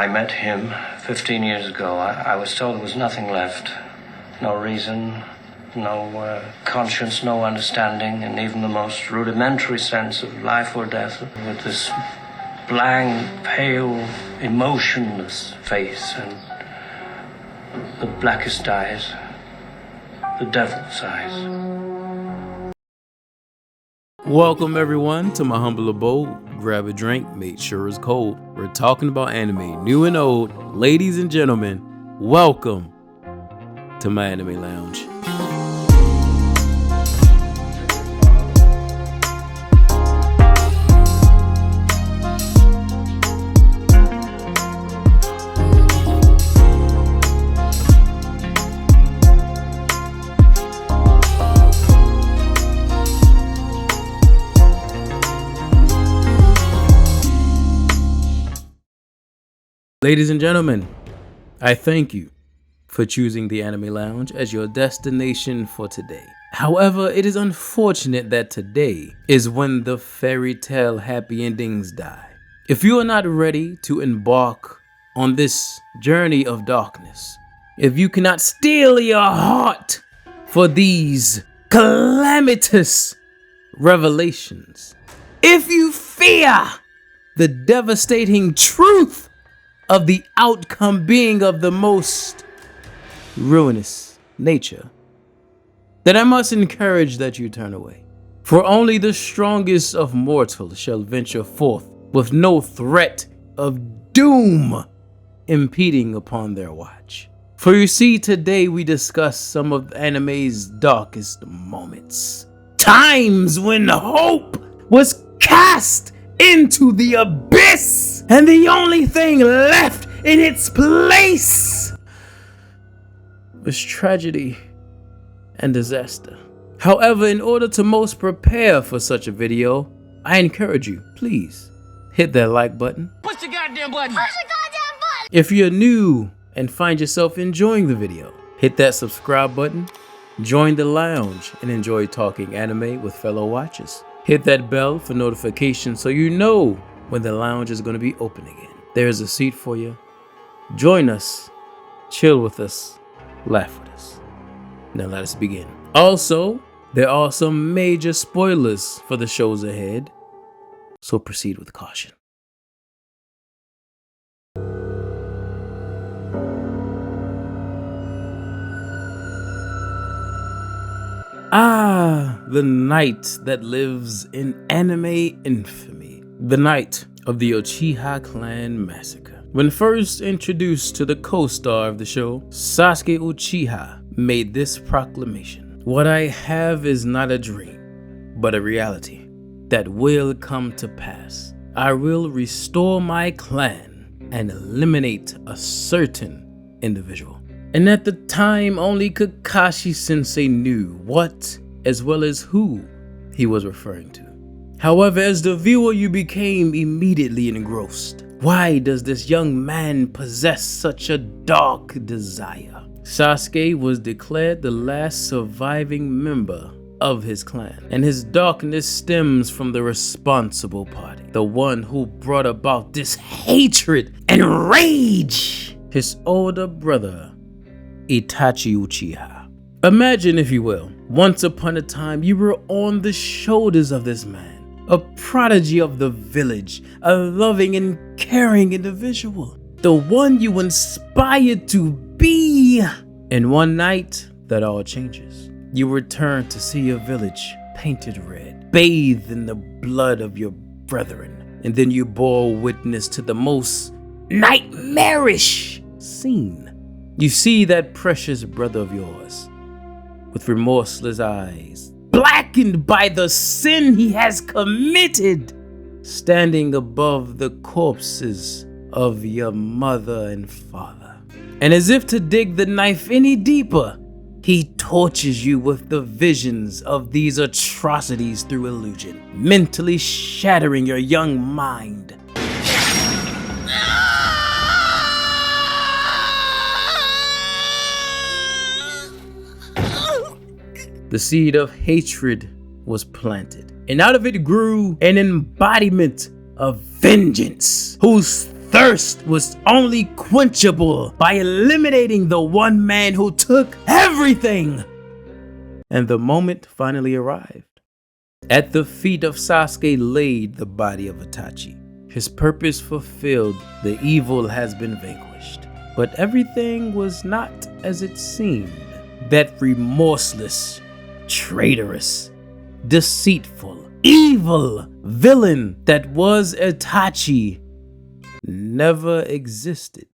I met him 15 years ago. I was told there was nothing left. No reason, no conscience, no understanding, and even the most rudimentary sense of life or death. With this blank, pale, emotionless face and the blackest eyes, the devil's eyes. Welcome everyone to my humble abode. Grab a drink, make sure it's cold. We're talking about anime, new and old. Ladies and gentlemen, welcome to my anime lounge. Ladies and gentlemen, I thank you for choosing the Anime Lounge as your destination for today. However, it is unfortunate that today is when the fairy tale happy endings die. If you are not ready to embark on this journey of darkness, if you cannot steel your heart for these calamitous revelations, if you fear the devastating truth of the outcome being of the most ruinous nature, then I must encourage that you turn away. For only the strongest of mortals shall venture forth with no threat of doom impeding upon their watch. For you see, today we discuss some of anime's darkest moments. Times when hope was cast into the abyss, and the only thing left in its place was tragedy and disaster. However, in order to most prepare for such a video, I encourage you, please hit that like button. Push the goddamn button. Push the goddamn button. If you're new and find yourself enjoying the video, hit that subscribe button, join the lounge, and enjoy talking anime with fellow watchers. Hit that bell for notifications so you know when the lounge is going to be open again. There's a seat for you. Join us, chill with us, laugh with us. Now let us begin. Also, there are some major spoilers for the shows ahead, so proceed with caution. The night that lives in anime infamy. The night of the Uchiha Clan Massacre. When first introduced to the co-star of the show, Sasuke Uchiha made this proclamation: "What I have is not a dream, but a reality that will come to pass. I will restore my clan and eliminate a certain individual." And at the time, only Kakashi Sensei knew what, as well as who, he was referring to. However, as the viewer, you became immediately engrossed. Why does this young man possess such a dark desire? Sasuke was declared the last surviving member of his clan, and his darkness stems from the responsible party, the one who brought about this hatred and rage, his older brother, Itachi Uchiha. Imagine, if you will, once upon a time you were on the shoulders of this man, a prodigy of the village, a loving and caring individual, the one you inspired to be. And one night, that all changes. You return to see your village painted red, bathed in the blood of your brethren, and then you bore witness to the most nightmarish scene. You see that precious brother of yours, with remorseless eyes, blackened by the sin he has committed, standing above the corpses of your mother and father. And as if to dig the knife any deeper, he tortures you with the visions of these atrocities through illusion, mentally shattering your young mind. The seed of hatred was planted, and out of it grew an embodiment of vengeance, whose thirst was only quenchable by eliminating the one man who took everything. And the moment finally arrived. At the feet of Sasuke laid the body of Itachi. His purpose fulfilled, the evil has been vanquished. But everything was not as it seemed. That remorseless, traitorous, deceitful, evil villain that was Itachi never existed.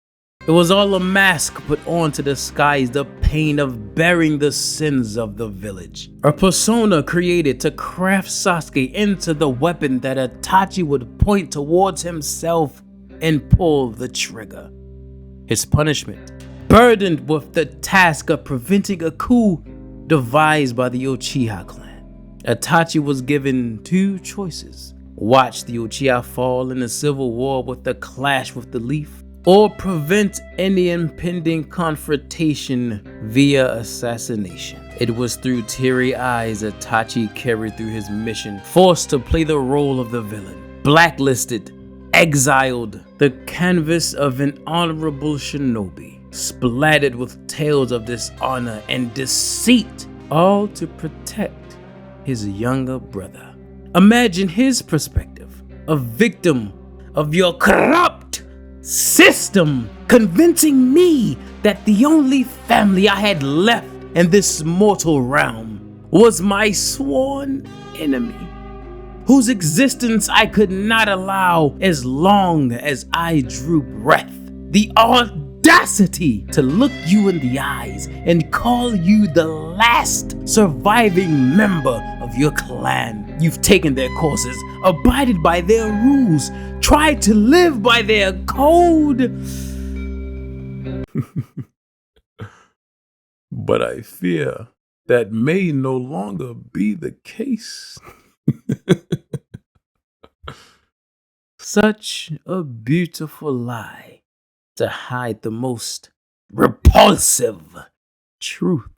It was all a mask put on to disguise the pain of bearing the sins of the village. A persona created to craft Sasuke into the weapon that Itachi would point towards himself and pull the trigger. His punishment, burdened with the task of preventing a coup devised by the Uchiha clan. Itachi was given two choices: watch the Uchiha fall in a civil war with the clash with the leaf, or prevent any impending confrontation via assassination. It was through teary eyes Itachi carried through his mission, forced to play the role of the villain, blacklisted, exiled, the canvas of an honorable shinobi, splattered with tales of dishonor and deceit, all to protect his younger brother. Imagine his perspective, a victim of your corrupt system, convincing me that the only family I had left in this mortal realm was my sworn enemy, whose existence I could not allow as long as I drew breath. The audacity to look you in the eyes and call you the last surviving member of your clan. You've taken their courses, abided by their rules, tried to live by their code. But I fear that may no longer be the case. Such a beautiful lie to hide the most repulsive truth.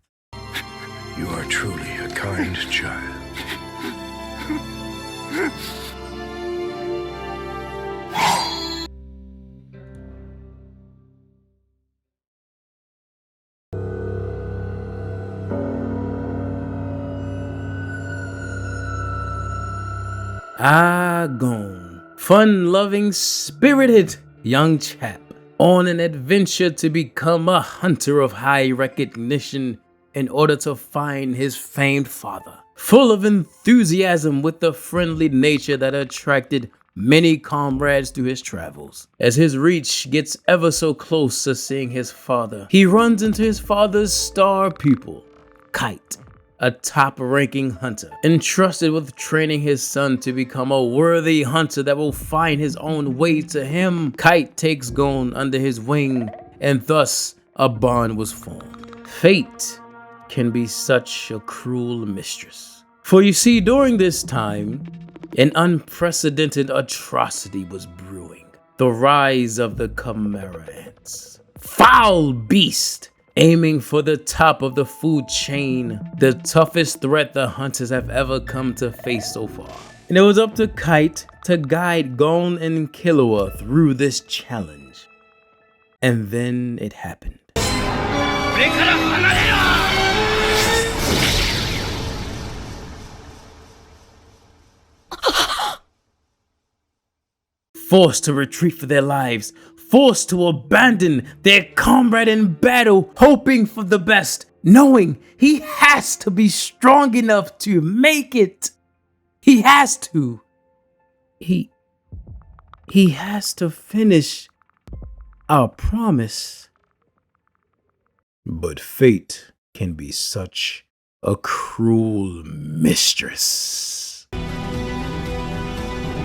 You are truly a kind child. Gone. Fun-loving, spirited young chap on an adventure to become a hunter of high recognition in order to find his famed father. Full of enthusiasm with the friendly nature that attracted many comrades through his travels. As his reach gets ever so close to seeing his father, he runs into his father's star pupil, Kite, a top-ranking hunter, entrusted with training his son to become a worthy hunter that will find his own way to him. Kite takes Gon under his wing, and thus a bond was formed. Fate can be such a cruel mistress. For you see, during this time, an unprecedented atrocity was brewing. The rise of the Chimera ants. Foul beast! Aiming for the top of the food chain, the toughest threat the hunters have ever come to face so far. And it was up to Kite to guide Gon and Killua through this challenge. And then it happened. Forced to retreat for their lives, forced to abandon their comrade in battle, hoping for the best, knowing he has to be strong enough to make it. He has to. He has to finish our promise. But fate can be such a cruel mistress.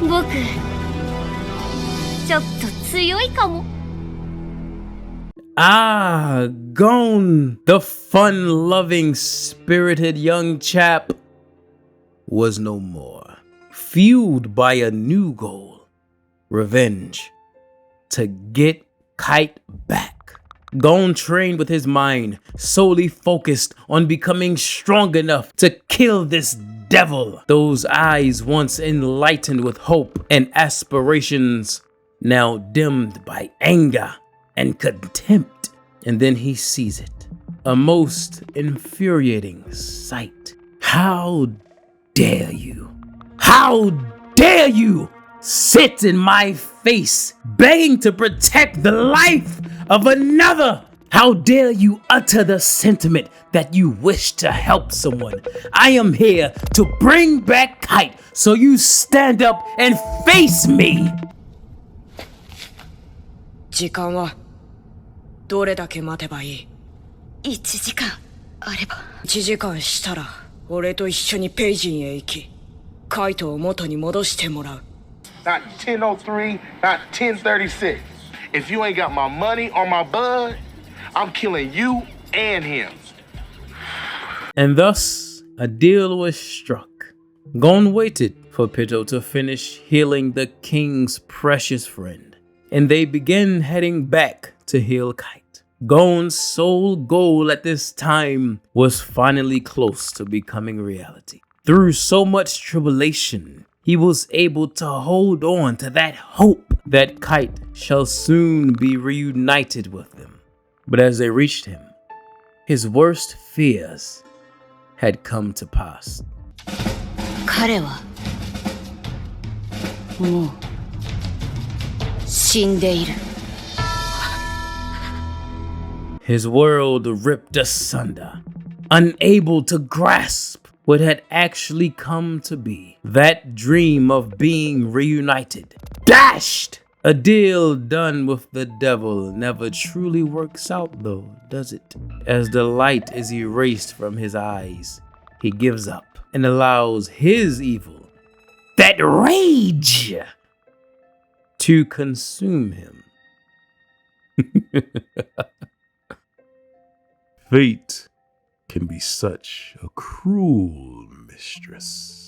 僕ちょっと強いかも。 Gon, the fun-loving, spirited young chap, was no more. Fueled by a new goal, revenge, to get Kite back. Gon trained with his mind, solely focused on becoming strong enough to kill this devil. Those eyes once enlightened with hope and aspirations now dimmed by anger and contempt. And then he sees it, a most infuriating sight. How dare you? How dare you sit in my face begging to protect the life of another? How dare you utter the sentiment that you wish to help someone? I am here to bring back Kite, so you stand up and face me. 時間はどれだけ待てばいい1時間あれば。1時間したら俺と一緒にペイジンへ行きカイトを元に戻してもらう Not 10:03, not 10:36. If you ain't got my money or my bud, I'm killing you and him. And thus, a deal was struck. Gon waited for Pito to finish healing the king's precious friend, and they began heading back to heal Kite. Gon's sole goal at this time was finally close to becoming reality. Through so much tribulation, he was able to hold on to that hope that Kite shall soon be reunited with them. But as they reached him, his worst fears had come to pass. 彼はもう死んでいる。His world ripped asunder, unable to grasp what had actually come to be. That dream of being reunited, dashed! A deal done with the devil never truly works out though, does it? As the light is erased from his eyes, he gives up and allows his evil, that rage, to consume him. Fate can be such a cruel mistress.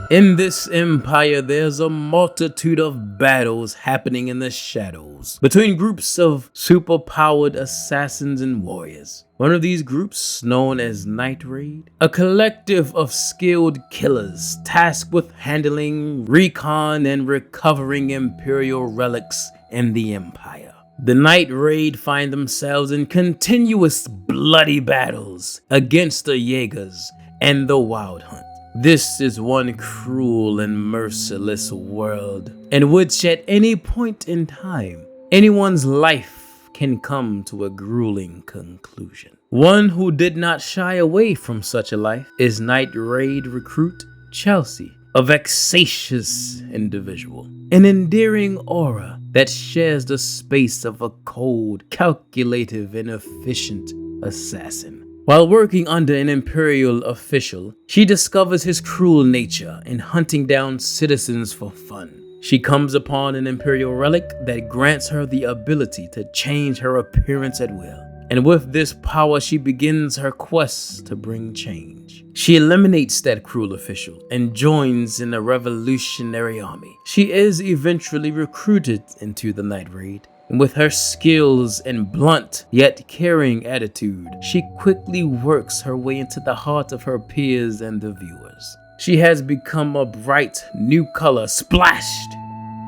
In this empire, there's a multitude of battles happening in the shadows between groups of superpowered assassins and warriors. One of these groups, known as Night Raid, a collective of skilled killers tasked with handling, recon, and recovering Imperial relics in the Empire. The Night Raid find themselves in continuous bloody battles against the Jaegers and the Wild Hunt. This is one cruel and merciless world in which at any point in time, anyone's life can come to a grueling conclusion. One who did not shy away from such a life is Night Raid recruit Chelsea, a vexatious individual, an endearing aura that shares the space of a cold, calculative, and efficient assassin. While working under an Imperial official, she discovers his cruel nature in hunting down citizens for fun. She comes upon an Imperial relic that grants her the ability to change her appearance at will. And with this power, she begins her quest to bring change. She eliminates that cruel official and joins in a revolutionary army. She is eventually recruited into the Night Raid. And with her skills and blunt yet caring attitude, she quickly works her way into the heart of her peers and the viewers. She has become a bright new color splashed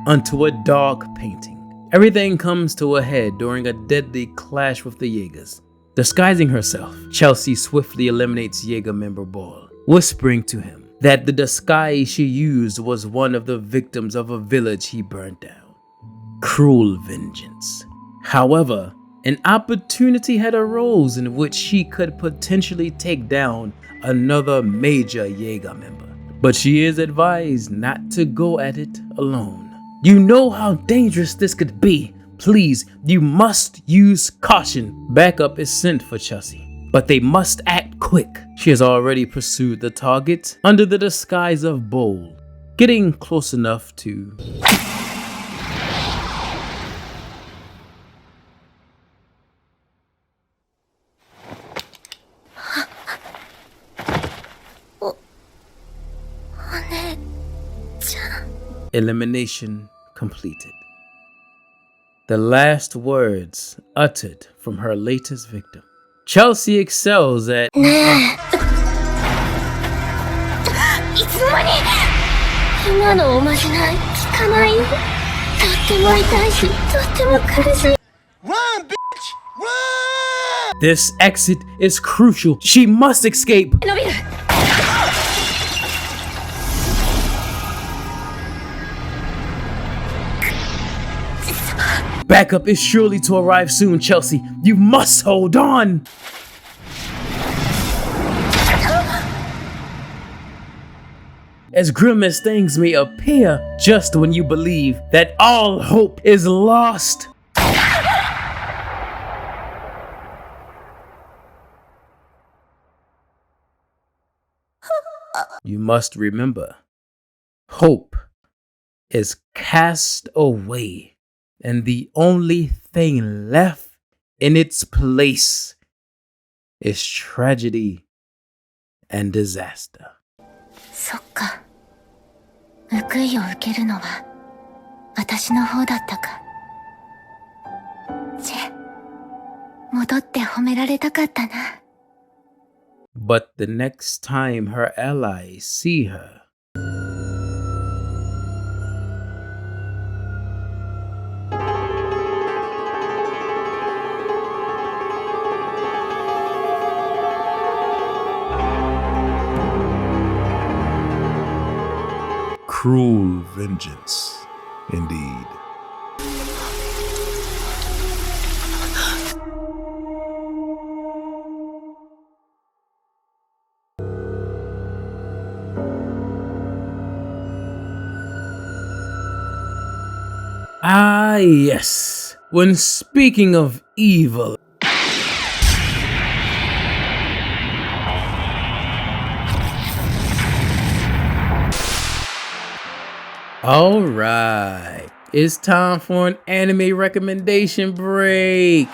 onto a dark painting. Everything comes to a head during a deadly clash with the Jaegers. Disguising herself, Chelsea swiftly eliminates Jaeger member Ball, whispering to him that the disguise she used was one of the victims of a village he burned down. Cruel vengeance. However, an opportunity had arose in which she could potentially take down another major Jaeger member. But she is advised not to go at it alone. You know how dangerous this could be. Please, you must use caution. Backup is sent for Chelsea, but they must act quick. She has already pursued the target under the disguise of Bold, getting close enough to... Elimination completed. the last words uttered from her latest victim. Chelsea excels at いつの間に今のおまじない効かない。とっても痛いし、とっても苦しい。 Run, bitch! Run! This exit is crucial. She must escape. 伸びる。 Backup is surely to arrive soon, Chelsea. You must hold on. As grim as things may appear, just when you believe that all hope is lost, you must remember, hope is cast away, and the only thing left in its place is tragedy and disaster. そっか。報いを受けるのは私の方だったか。戻って褒められたかったな。 But the next time her allies see her, Cruel vengeance, indeed. ah yes, when speaking of evil, alright, it's time for an anime recommendation break.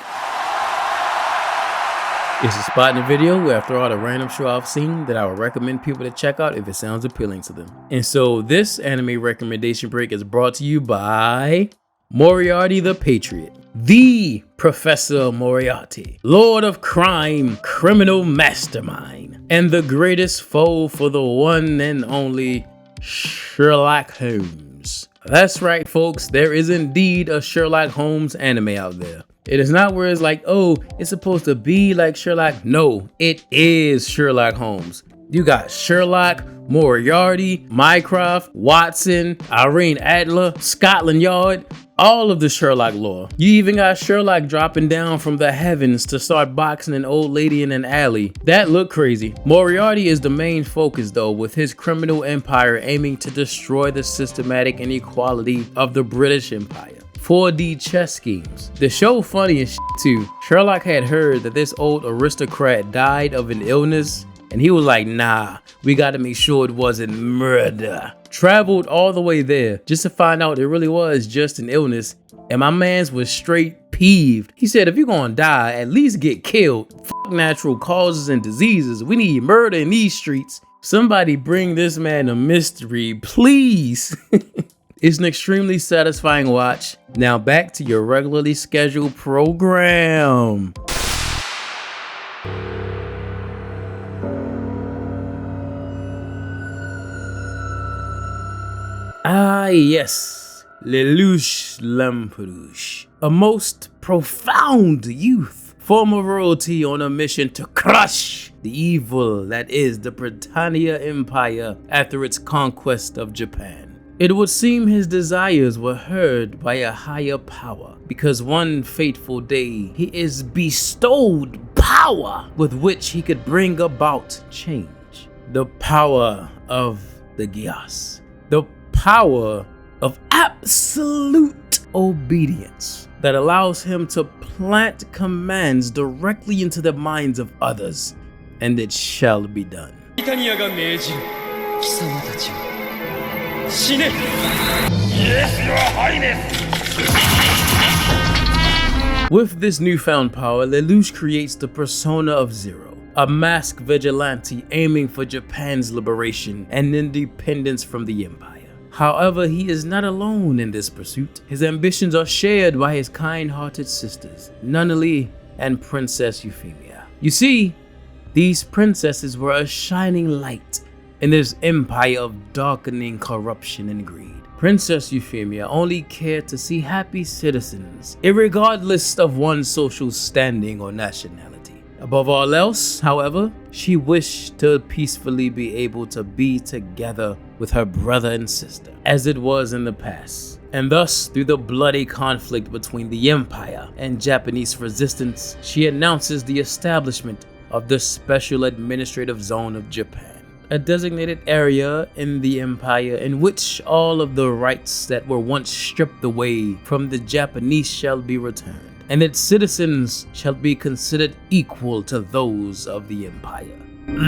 It's a spot in the video where I throw out a random show I've seen that I would recommend people to check out if it sounds appealing to them. And so this anime recommendation break is brought to you by Moriarty the Patriot, the Professor Moriarty, Lord of Crime, criminal mastermind, and the greatest foe for the one and only Sherlock Holmes. That's right, folks, there is indeed a Sherlock Holmes anime out there. It is not where it's like, oh, it's supposed to be like Sherlock. No, it is Sherlock Holmes. You got Sherlock, Moriarty, Mycroft, Watson, Irene Adler, Scotland Yard, all of the Sherlock lore. You even got Sherlock dropping down from the heavens to start boxing an old lady in an alley. That looked crazy. Moriarty is the main focus though, with his criminal empire aiming to destroy the systematic inequality of the British Empire. 4D chess schemes. The show funny as shit too. Sherlock had heard that this old aristocrat died of an illness, and he was like, nah, we gotta make sure it wasn't murder. Traveled all the way there just to find out it really was just an illness, and my mans was straight peeved. He said, if you're gonna die, at least get killed. Fuck natural causes and diseases. We need murder in these streets. Somebody bring this man a mystery, please. It's an extremely satisfying watch. Now back to your regularly scheduled program. Ah yes, Lelouch Lamperouche, a most profound youth, former royalty on a mission to crush the evil that is the Britannia Empire after its conquest of Japan. It would seem his desires were heard by a higher power, because one fateful day he is bestowed power with which he could bring about change. The power of the Gyas. The power of absolute obedience that allows him to plant commands directly into the minds of others, and it shall be done. Yes, Your Highness! With this newfound power, Lelouch creates the persona of Zero, a masked vigilante aiming for Japan's liberation and independence from the Empire. However, he is not alone in this pursuit. His ambitions are shared by his kind-hearted sisters, Nunnally and Princess Euphemia. You see, these princesses were a shining light in this empire of darkening corruption and greed. Princess Euphemia only cared to see happy citizens, irregardless of one's social standing or nationality. Above all else, however, she wished to peacefully be able to be together with her brother and sister, as it was in the past. And thus, through the bloody conflict between the Empire and Japanese resistance, she announces the establishment of the Special Administrative Zone of Japan, a designated area in the Empire in which all of the rights that were once stripped away from the Japanese shall be returned, and its citizens shall be considered equal to those of the Empire.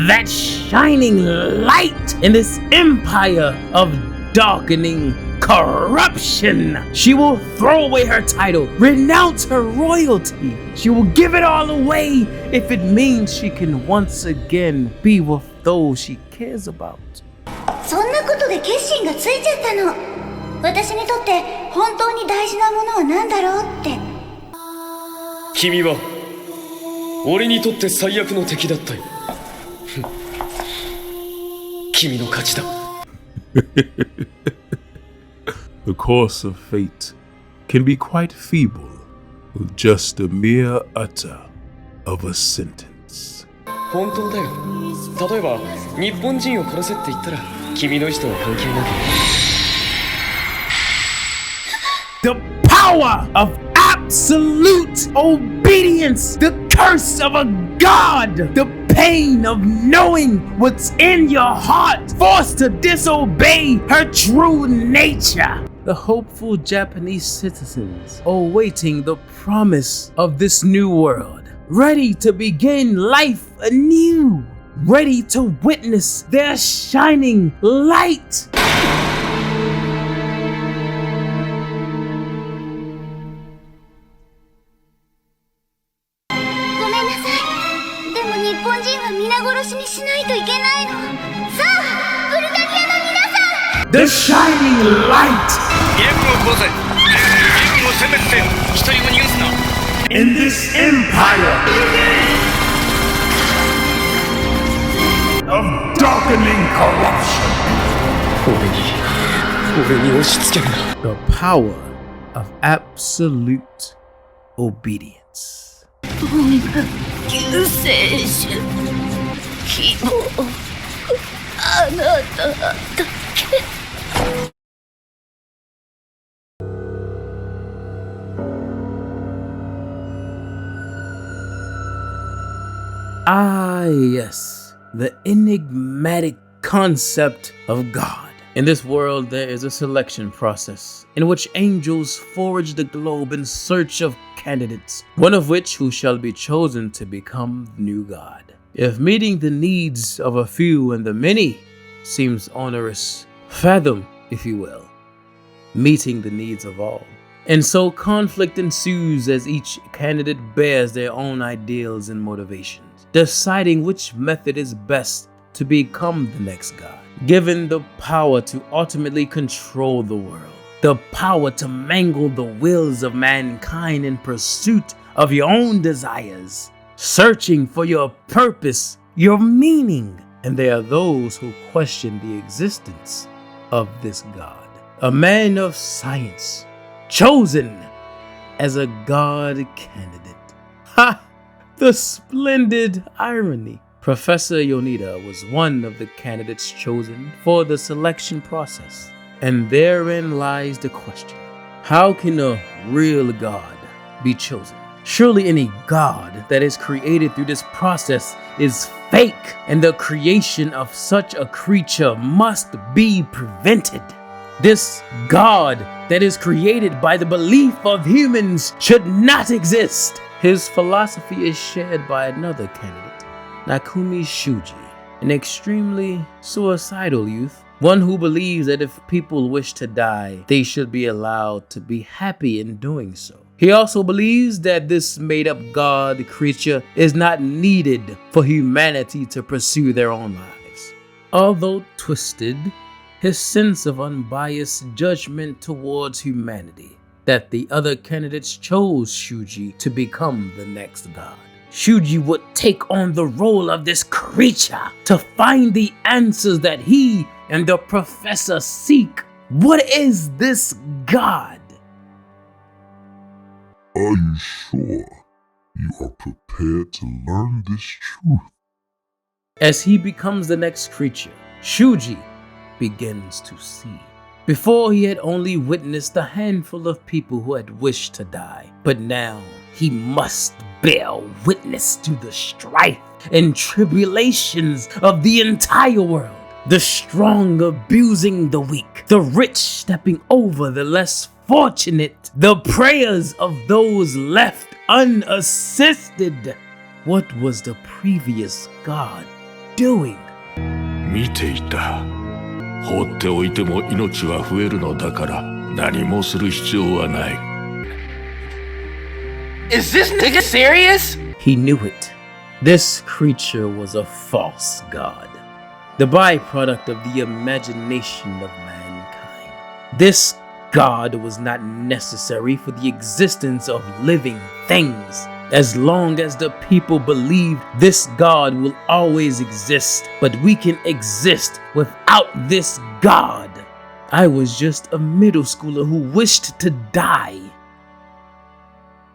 That shining light in this empire of darkening corruption. She will throw away her title, renounce her royalty. She will give it all away if it means she can once again be with those she cares about. そんなことで決心がついちゃったの。私にとって本当に大事なものは何だろうって。君は俺にとって最悪の敵だったよ。君の勝ちだ。The course of fate can be quite feeble with just a mere utter of a sentence. 本当だよ。例えば日本人を殺せって言ったら君の意思とは関係なく。The power of absolute obedience, the curse of a god, the pain of knowing what's in your heart, forced to disobey her true nature. The hopeful Japanese citizens awaiting the promise of this new world, ready to begin life anew, ready to witness their shining light. 日本人は皆殺しにしないといけないの。さあ、ブルガリアの皆さん The shining light イラクを殺せ。イラクを殲滅せよ。一人も逃がすな。 in this empire of darkening corruption. 俺に押し付けるな。 The power of absolute obedience. 救世主、希望、あなただけ。Ah, yes, the enigmatic concept of God. In this world, there is a selection process in which angels forage the globe in search of candidates, one of which who shall be chosen to become the new God. If meeting the needs of a few and the many seems onerous, fathom, if you will, meeting the needs of all. And so conflict ensues as each candidate bears their own ideals and motivations, deciding which method is best to become the next God. Given the power to ultimately control the world, the power to mangle the wills of mankind in pursuit of your own desires, searching for your purpose, your meaning. And there are those who question the existence of this God, a man of science, chosen as a God candidate. Ha! The splendid irony. Professor Yonida was one of the candidates chosen for the selection process. And therein lies the question. How can a real God be chosen? Surely any God that is created through this process is fake, and the creation of such a creature must be prevented. This God that is created by the belief of humans should not exist. His philosophy is shared by another candidate, Nakumi Shuji, an extremely suicidal youth, one who believes that if people wish to die, they should be allowed to be happy in doing so. He also believes that this made-up God creature is not needed for humanity to pursue their own lives. Although twisted, his sense of unbiased judgment towards humanity, that the other candidates chose Shuji to become the next god. Shuji would take on the role of this creature to find the answers that he and the professor seek. What is this god? Are you sure you are prepared to learn this truth? As he becomes the next creature, Shuji begins to see. Before, he had only witnessed a handful of people who had wished to die, but now he must bear witness to the strife and tribulations of the entire world. The strong abusing the weak, the rich stepping over the less fortunate, the prayers of those left unassisted. What was the previous god doing? 見ていた。放っておいても命は増えるのだから何もする必要はない。Is this nigga serious? He knew it. This creature was a false god, the byproduct of the imagination of mankind. This god was not necessary for the existence of living things. As long as the people believed this god will always exist, but we can exist without this god. I was just a middle schooler who wished to die.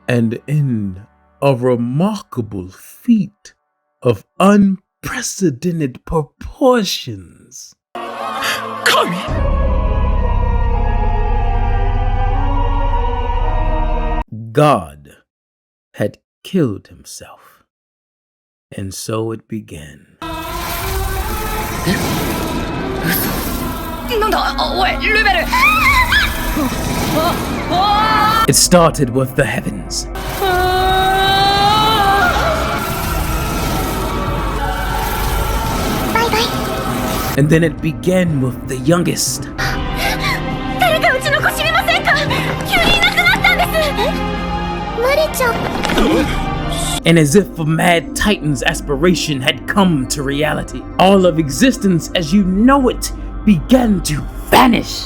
And in a remarkable feat of unprecedented proportions, God had killed himself. And so it began. It started with the heavens. And then it began with the youngest. And as if a mad titan's aspiration had come to reality, all of existence as you know it began to vanish.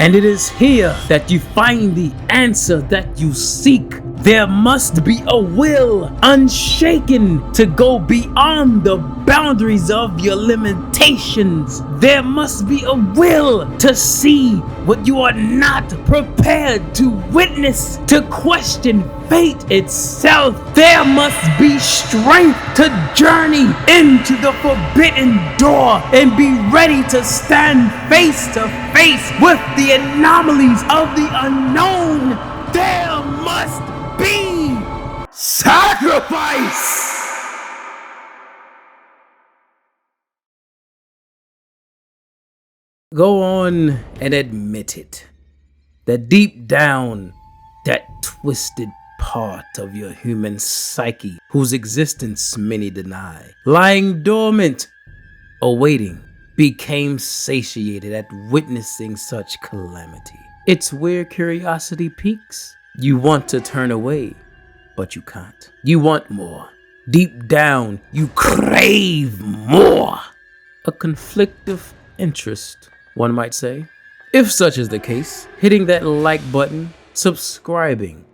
And it is here that you find the answer that you seek. There must be a will unshaken to go beyond the boundaries of your limitations. There must be a will to see what you are not prepared to witness, to question fate itself. There must be strength to journey into the forbidden door and be ready to stand face to face with the anomalies of the unknown. There must be sacrifice. Go on and admit it, that deep down, that twisted part of your human psyche whose existence many deny, lying dormant, awaiting, became satiated at witnessing such calamity. It's where curiosity peaks. You want to turn away, but you can't. You want more. Deep down, you crave more. A conflict of interest, one might say. If such is the case, hitting that like button, subscribing,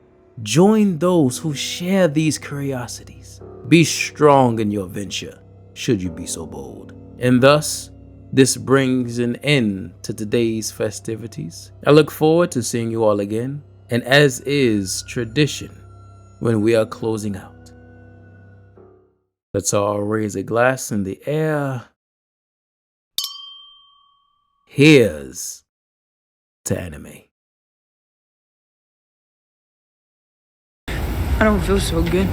join those who share these curiosities. Be strong in your venture, should you be so bold. And thus, this brings an end to today's festivities. I look forward to seeing you all again, and as is tradition, when we are closing out, let's all raise a glass in the air. Here's to anime. I don't feel so good.